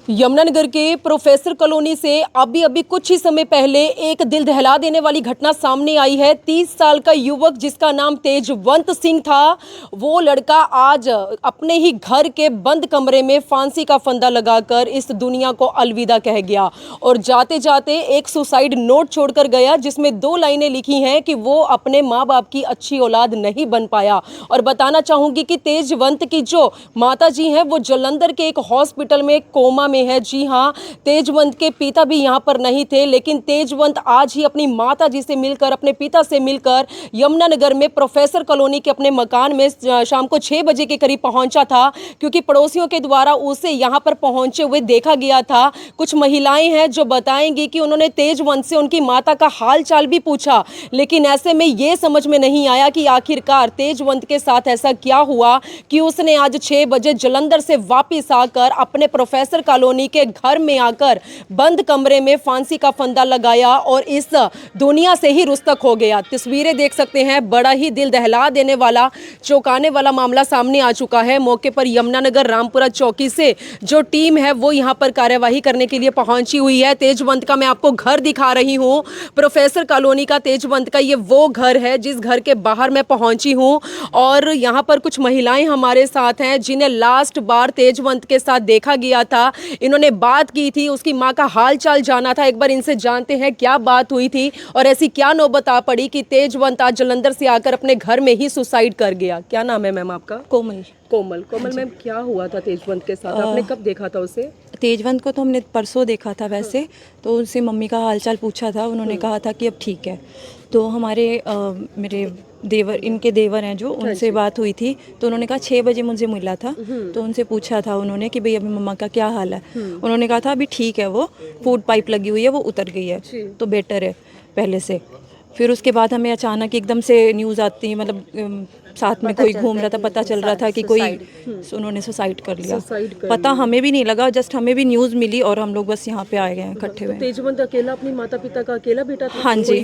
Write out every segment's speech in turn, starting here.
यमुनानगर के professor colony से अभी कुछ ही समय पहले एक दिल दहला देने वाली घटना सामने आई है। 30 साल का युवक जिसका नाम तेजवंत सिंह था, वो लड़का आज अपने ही घर के बंद कमरे में फांसी का फंदा लगाकर इस दुनिया को अलविदा कह गया और जाते जाते एक सुसाइड नोट छोड़कर गया जिसमें 2 लाइनें लिखी हैं कि वो अपने माँ बाप की अच्छी औलाद नहीं बन पाया। और बताना चाहूंगी कि तेजवंत की जो माता जी हैं वो जालंधर के एक हॉस्पिटल में कोमा में है। जी हाँ, तेजवंत के पिता भी यहाँ पर नहीं थे, लेकिन तेजवंत आज ही अपनी माता जी से मिलकर, अपने पिता से मिलकर यमुनानगर में प्रोफेसर कॉलोनी के अपने मकान में शाम को 6 बजे के करीब पहुंचा था, क्योंकि पड़ोसियों के द्वारा उसे यहाँ पर पहुंचे हुए देखा गया था। कुछ महिलाएं हैं जो बताएंगी कि उन्होंने तेजवंत से उनकी माता का हाल चाल भी पूछा, लेकिन ऐसे में ये समझ में नहीं आया कि आखिरकार तेजवंत के साथ ऐसा क्या हुआ कि उसने आज 6 बजे जालंधर से वापिस आकर अपने प्रोफेसर कॉलोनी के घर में आकर बंद कमरे में फांसी का फंदा लगाया और इस दुनिया से ही रुस्तक हो गया। तस्वीरें देख सकते हैं, बड़ा ही दिल दहला देने वाला, चौंकाने वाला मामला सामने आ चुका है। मौके पर यमुनानगर रामपुरा चौकी से जो टीम है वो यहां पर कार्यवाही करने के लिए पहुंची हुई है। तेजवंत का मैं आपको घर दिखा रही हूं, प्रोफेसर कॉलोनी का तेजवंत का ये वो घर है जिस घर के बाहर मैं पहुंची हूं और यहां पर कुछ महिलाएं हमारे साथ हैं जिन्हें लास्ट बार तेजवंत के साथ देखा गया था। इन्होंने बात की थी, उसकी मां का हाल चाल जाना था। एक बार इनसे जानते हैं क्या बात हुई थी और ऐसी क्या नौबत आ पड़ी कि तेजवंत आज जालंधर से आकर अपने घर में ही सुसाइड कर गया। क्या नाम है मैम आपका? कोमल। कोमल मैम, क्या हुआ था तेजवंत के साथ? आपने कब देखा था उसे? तेजवंत को तो हमने परसों देखा था वैसे, तो उनसे मम्मी का हालचाल पूछा था, उन्होंने कहा था कि अब ठीक है। तो हमारे मेरे देवर, इनके देवर हैं जो, उनसे बात हुई थी तो उन्होंने कहा 6 बजे मुझे मिला था। तो उनसे पूछा था उन्होंने कि भाई अभी मम्मा का क्या हाल है। उन्होंने कहा था अभी ठीक है, वो फूड पाइप लगी हुई है, वो उतर गई है तो बेटर है पहले से। फिर उसके बाद हमें अचानक एकदम से न्यूज़ आती, मतलब साथ में कोई घूम रहा था, पता चल रहा था कि कोई उन्होंने सुसाइड कर लिया। पता हमें भी नहीं लगा, जस्ट हमें भी न्यूज़ मिली और हम लोग बस यहाँ पे आए गए हैं इकट्ठे हुए। तेजवंत अकेला अपनी माता पिता का अकेला बेटा था? हाँ जी,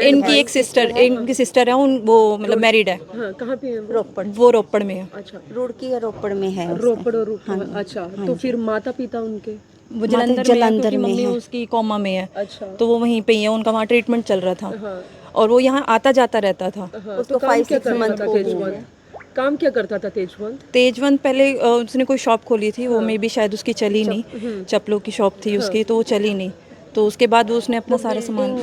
इनकी एक सिस्टर है, उन वो मतलब मैरिड है। हाँ, कहाँ पे है वो? रोपड़। वो रोपड़ में है। अच्छा, रुड़की या रोपड़ में है। रोपड़ और अच्छा, तो फिर माता पिता उनके वो जालंधर में क्योंकि मम्मी उसकी कोमा में है। अच्छा, तो वो वहीं पे ही है, उनका वहाँ ट्रीटमेंट चल रहा था। हाँ, और वो यहाँ आता जाता रहता था। तो काम क्या करता था तेजवंत? काम क्या करता था तेजवंत? तेजवंत पहले उसने कोई शॉप खोली थी, वो मे भी शायद उसकी चली नहीं, चप्पलों की शॉप थी उसकी, तो वो चली नहीं। तो उसके बाद वो उसने अपना सारा सामान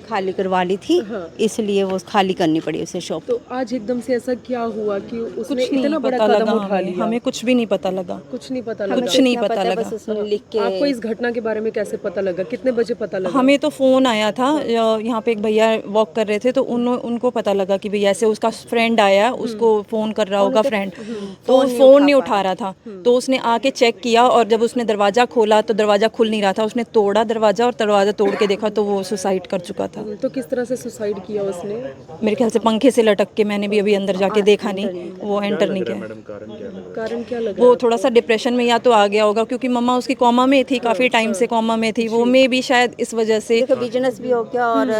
खाली करवा ली थी, इसलिए वो खाली करनी पड़ी उसे शॉप। तो आज एकदम से ऐसा क्या हुआ कि उसने कुछ नहीं इतना बड़ा पता कदम लगा उठा लिया? हमें कुछ भी नहीं पता लगा। कुछ नहीं पता लगा? कुछ नहीं पता लगा। बस उसने लिख के। आपको इस घटना के बारे में कैसे पता लगा? कितने बजे पता लगा? हमें तो फ़ोन आया था, यहाँ पे एक भैया वॉक कर रहे थे तो उनको पता लगा कि भैया ऐसे उसका फ्रेंड आया, उसको फ़ोन कर रहा होगा फ्रेंड, तो फ़ोन नहीं उठा रहा था। तो उसने आके चेक किया और जब उसने दरवाज़ा खोला तो दरवाज़ा खुल नहीं रहा था। उसने तोड़ा दरवाज़ा और दरवाज़ा तोड़ के देखा तो वो सुसाइड कर चुका था। तो किस तरह से सुसाइड किया उसने? मेरे ख्याल से पंखे से लटक के, मैंने भी अभी अंदर जाके देखा नहीं, वो एंटर नहीं किया। कारण क्या लगा? वो थोड़ा सा डिप्रेशन में या तो आ गया होगा, क्योंकि मम्मा उसकी कोमा में थी, काफ़ी टाइम से कोमा में थी, वो मे भी शायद इस वजह से। बिजनेस भी हो गया और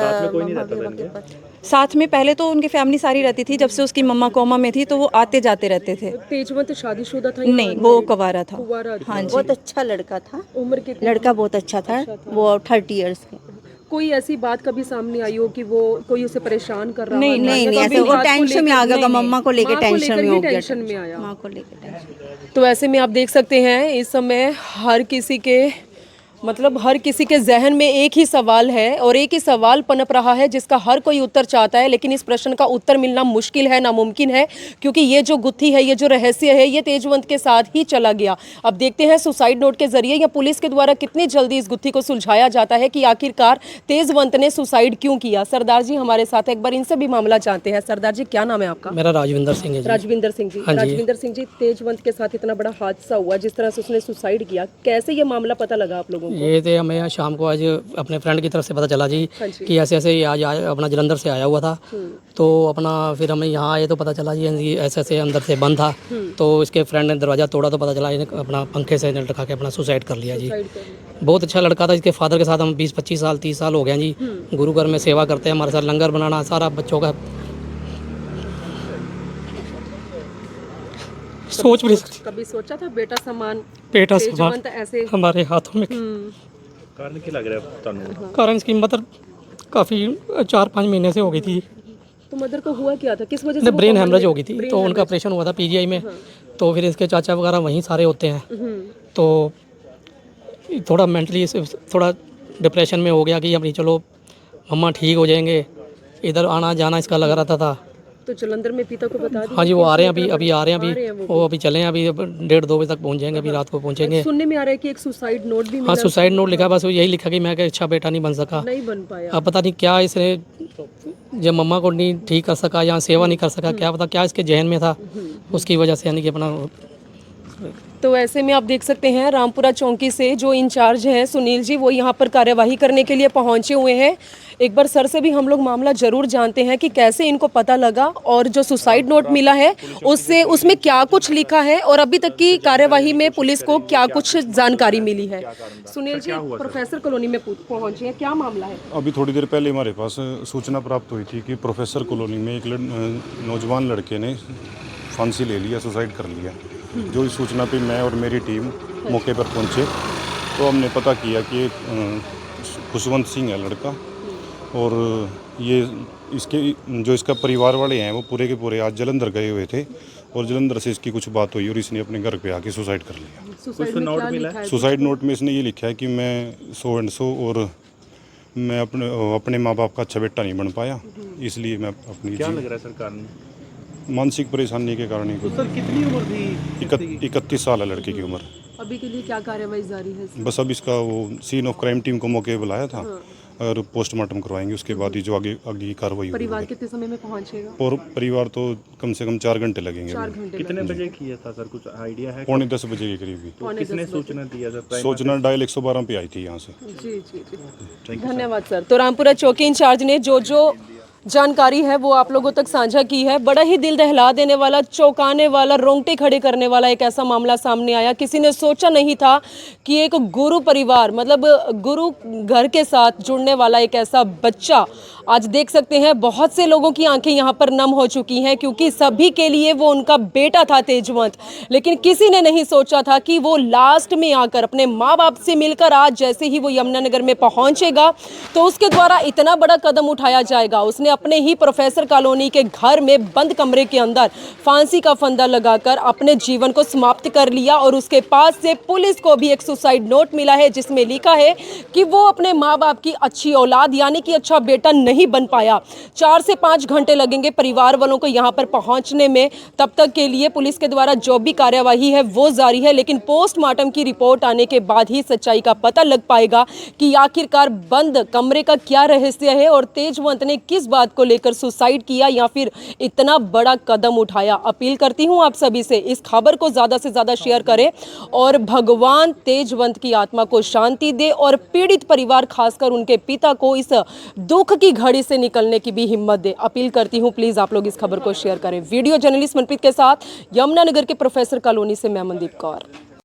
साथ में पहले तो उनकी फैमिली सारी रहती थी, जब से उसकी मम्मा कोमा में थी तो वो आते जाते रहते थे। तेजवंत शादीशुदा था? नहीं, वो कुंवारा था। हाँ जी, बहुत अच्छा लड़का था। उम्र कितनी? लड़का बहुत अच्छा था, वो 30 इयर्स के। कोई ऐसी बात कभी सामने आई हो कि वो कोई उसे परेशान कर रहा? नहीं, नहीं नहीं, ऐसे वो टेंशन में आ गया, मम्मा को लेके टेंशन में हो गया, टेंशन में आया। माँ को लेके टेंशन। तो ऐसे में आप देख सकते हैं इस समय हर किसी के जहन में एक ही सवाल है और एक ही सवाल पनप रहा है जिसका हर कोई उत्तर चाहता है, लेकिन इस प्रश्न का उत्तर मिलना मुश्किल है, नामुमकिन है, क्योंकि ये जो गुत्थी है, ये जो रहस्य है, ये तेजवंत के साथ ही चला गया। अब देखते हैं सुसाइड नोट के जरिए या पुलिस के द्वारा कितनी जल्दी इस गुत्थी को सुलझाया जाता है कि आखिरकार तेजवंत ने सुसाइड क्यों किया। सरदार जी हमारे साथ, एक बार इनसे भी मामला जानते हैं। सरदार जी, क्या नाम है आपका? मेरा राजविंदर सिंह है जी। राजविंदर सिंह जी। राजविंदर सिंह जी, तेजवंत के साथ इतना बड़ा हादसा हुआ, जिस तरह से उसने सुसाइड किया, कैसे ये मामला पता लगा आप लोगों को? ये थे हमें शाम को आज अपने फ्रेंड की तरफ से पता चला जी कि ऐसे ऐसे आज अपना जालंधर से आया हुआ था। तो अपना फिर हमें यहाँ आए तो पता चला जी ऐसे ऐसे अंदर से बंद था। तो इसके फ्रेंड ने दरवाज़ा तोड़ा तो पता चला इन्हें अपना पंखे से लटका के अपना सुसाइड कर लिया जी। बहुत अच्छा लड़का था। इसके फादर के साथ हम 20-25 साल 30 साल हो गए जी। गुरुघर में सेवा करते हैं, हमारे साथ लंगर बनाना सारा बच्चों का सोच भी नहीं सकती। कभी सोचा था बेटा समान बेटा तेजवंत समान ऐसे हमारे हाथों में ਕਾਰਨ ਕੀ ਲੱਗ ਰਿਹਾ ਤੁਹਾਨੂੰ? कारण इसकी मतलब काफ़ी 4-5 महीने से हो गई थी। तो मदर को हुआ क्या था, किस वजह से ने वो ब्रेन कॉमन हेमरेज में- हो गई थी, brain तो उनका hemorrhage। ऑपरेशन हुआ था पीजीआई में। तो फिर इसके चाचा वगैरह वहीं सारे होते हैं, तो थोड़ा मेंटली थोड़ा डिप्रेशन में हो गया कि अभी चलो मम्मा ठीक हो जाएंगे, इधर आना जाना इसका लगा रहता था। तो जलंधर में पिता को बता दिया? हाँ जी, वो आ रहे हैं अभी कैसे अभी आ रहे हैं आ रहे हैं अभी वो अभी चले हैं, अभी 1:30-2 बजे तक पहुँच जाएंगे, अभी रात को पहुँचेंगे। सुनने में आ रहा है कि एक सुसाइड नोट भी हाँ, मिला, सुसाइड नोट लिखा, बस वो यही लिखा कि मैं अच्छा बेटा नहीं बन सका। नहीं बन पाया। अब पता नहीं क्या इसने जब मम्मा को नहीं ठीक कर सका या सेवा नहीं कर सका, क्या पता क्या इसके जहन में था, उसकी वजह से यानी कि अपना। तो ऐसे में आप देख सकते हैं रामपुरा चौकी से जो इंचार्ज हैं सुनील जी, वो यहाँ पर कार्यवाही करने के लिए पहुँचे हुए हैं। एक बार सर से भी हम लोग मामला जरूर जानते हैं कि कैसे इनको पता लगा और जो सुसाइड नोट मिला है उससे उसमें क्या कुछ लिखा है और अभी तक की कार्यवाही में पुलिस को क्या कुछ जानकारी मिली है। सुनील जी प्रोफेसर कॉलोनी में पहुंचे हैं, क्या मामला है? अभी थोड़ी देर पहले हमारे पास सूचना प्राप्त हुई थी कि प्रोफेसर कॉलोनी में एक नौजवान लड़के ने फांसी ले लिया, सुसाइड कर लिया। जो इस सूचना पे मैं और मेरी टीम मौके पर पहुंचे तो हमने पता किया कि खुशवंत सिंह है लड़का, और ये इसके जो इसका परिवार वाले हैं वो पूरे के पूरे आज जलंधर गए हुए थे और जलंधर से इसकी कुछ बात हुई और इसने अपने घर पे आके सुसाइड कर लिया। सुसाइड में क्या लिखा है? सुसाइड नोट में इसने ये लिखा है कि मैं 100 एंड 100 और मैं अपने माँ बाप का अच्छा बेटा नहीं बन पाया, इसलिए मैं अपनी क्या लग रहा है सर कारण? मानसिक परेशानी के कारण ही। तो सर कितनी उम्र थी? 31 साल है लड़के की उम्र। अभी के लिए क्या कार्यवाही जारी है? बस अब इसका वो सीन ऑफ क्राइम टीम को मौके पे बुलाया था और पोस्टमार्टम करवाएंगे, उसके बाद ही जो आगे की कार्रवाई होगी। परिवार कितने समय में पहुंचेगा? और परिवार तो कम से कम 4 घंटे लगेंगे। 4 घंटे कितने बजे किया था सर, कुछ आइडिया है? 9:45 बजे के करीब ही। तो किसने सूचना दिया सर? सूचना डायल 112 पे आई थी यहाँ से। जी जी जी, धन्यवाद सर। तो रामपुरा चौकी इंचार्ज ने जो जानकारी है वो आप लोगों तक साझा की है। बड़ा ही दिल दहला देने वाला, चौंकाने वाला, रोंगटे खड़े करने वाला एक ऐसा मामला सामने आया। किसी ने सोचा नहीं था कि एक गुरु परिवार मतलब गुरु घर के साथ जुड़ने वाला एक ऐसा बच्चा, आज देख सकते हैं बहुत से लोगों की आंखें यहाँ पर नम हो चुकी हैं क्योंकि सभी के लिए वो उनका बेटा था तेजवंत, लेकिन किसी ने नहीं सोचा था कि वो लास्ट में आकर अपने माँ बाप से मिलकर आज जैसे ही वो यमुनानगर में पहुंचेगा तो उसके द्वारा इतना बड़ा कदम उठाया जाएगा। उसने अपने ही प्रोफेसर कॉलोनी के घर में बंद कमरे के अंदर फांसी का फंदा लगाकर अपने जीवन को समाप्त कर लिया और उसके पास से पुलिस को भी एक सुसाइड नोट मिला है जिसमें लिखा है कि वो अपने माँ बाप की अच्छी औलाद यानी कि अच्छा बेटा नहीं बन पाया। 4 से 5 घंटे लगेंगे परिवार वालों को यहाँ पर पहुँचने में। तब तक के लिए पुलिस के द्वारा जो भी कार्यवाही है वो जारी है, लेकिन पोस्टमार्टम की रिपोर्ट आने के बाद ही सच्चाई का पता लग पाएगा कि आखिरकार बंद कमरे का क्या रहस्य है और तेजवंत ने किस बात को लेकर सुसाइड किया या फिर इतना बड़ा कदम उठाया। अपील करती हूं आप सभी से इस खबर को ज़्यादा से ज़्यादा शेयर करें और भगवान तेजवंत की आत्मा को शांति दे और पीड़ित परिवार खासकर उनके पिता को इस दुख की घड़ी से निकलने की भी हिम्मत दे। अपील करती हूं प्लीज़ आप लोग इस खबर को शेयर करें। वीडियो जर्नलिस्ट मनप्रीत के साथ यमुनानगर के प्रोफेसर कॉलोनी से मैं मनदीप कौर।